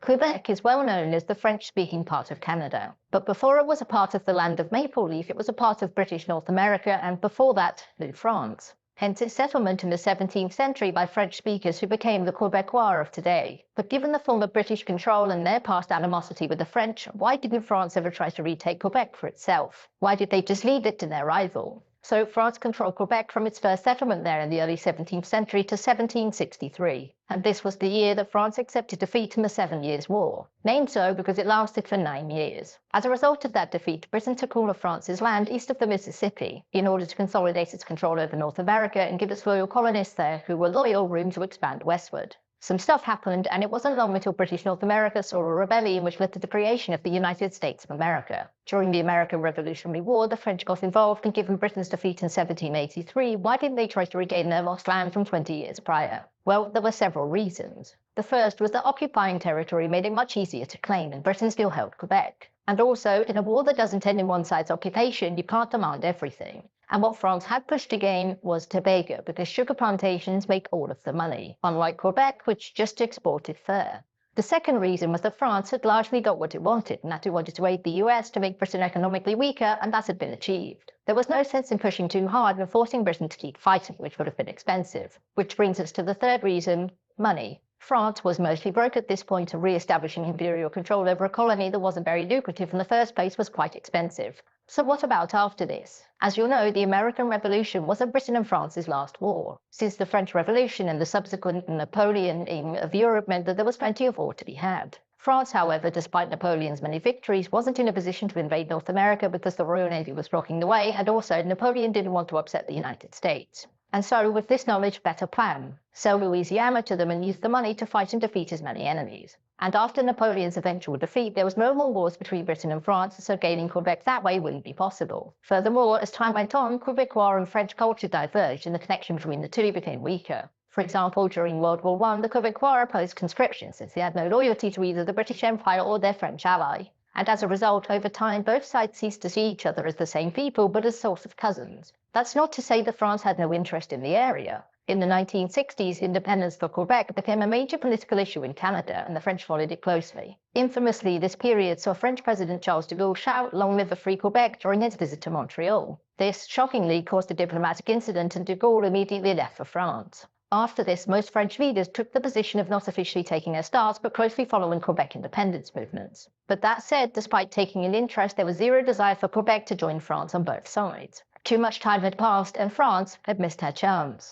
Quebec is well known as the French-speaking part of Canada, but before it was a part of the land of Maple Leaf, it was a part of British North America, and before that, New France. Hence its settlement in the 17th century by French speakers who became the Quebecois of today. But given the former British control and their past animosity with the French, why didn't France ever try to retake Quebec for itself? Why did they just leave it to their rival? So France controlled Quebec from its first settlement there in the early 17th century to 1763, and this was the year that France accepted defeat in the 7 Years' War, named so because it lasted for 9 years. As a result of that defeat, Britain took all of France's land east of the Mississippi in order to consolidate its control over North America and give its loyal colonists there, who were loyal, room to expand westward. Some stuff happened, and it wasn't long until British North America saw a rebellion which led to the creation of the United States of America. During the American Revolutionary War, the French got involved, and given Britain's defeat in 1783, why didn't they try to regain their lost land from 20 years prior? Well, there were several reasons. The first was that occupying territory made it much easier to claim, and Britain still held Quebec. And also, in a war that doesn't end in one side's occupation, you can't demand everything. And what France had pushed to gain was tobacco, because sugar plantations make all of the money, unlike Quebec, which just exported fur. The second reason was that France had largely got what it wanted, and that it wanted to aid the US to make Britain economically weaker, and that had been achieved. There was no sense in pushing too hard and forcing Britain to keep fighting, which would have been expensive. Which brings us to the third reason: money. France was mostly broke at this point, and re-establishing imperial control over a colony that wasn't very lucrative in the first place was quite expensive. So what about after this? As you'll know, the American Revolution wasn't Britain and France's last war. Since the French Revolution and the subsequent Napoleoning of Europe meant that there was plenty of war to be had. France, however, despite Napoleon's many victories, wasn't in a position to invade North America because the Royal Navy was blocking the way, and also Napoleon didn't want to upset the United States. And so, with this knowledge, better plan. Sell Louisiana to them and use the money to fight and defeat as many enemies. And after Napoleon's eventual defeat, there was no more wars between Britain and France, so gaining Quebec that way wouldn't be possible. Furthermore, as time went on, Quebecois and French culture diverged, and the connection between the two became weaker. For example, during World War I, the Quebecois opposed conscription since they had no loyalty to either the British Empire or their French ally. And as a result, over time, both sides ceased to see each other as the same people, but as sort of cousins. That's not to say that France had no interest in the area. In the 1960s, independence for Quebec became a major political issue in Canada, and the French followed it closely. Infamously, this period saw French President Charles de Gaulle shout, "Long live the free Quebec," during his visit to Montreal. This, shockingly, caused a diplomatic incident, and de Gaulle immediately left for France. After this, most French leaders took the position of not officially taking their stance, but closely following Quebec independence movements. But that said, despite taking an interest, there was zero desire for Quebec to join France on both sides. Too much time had passed, and France had missed her chance.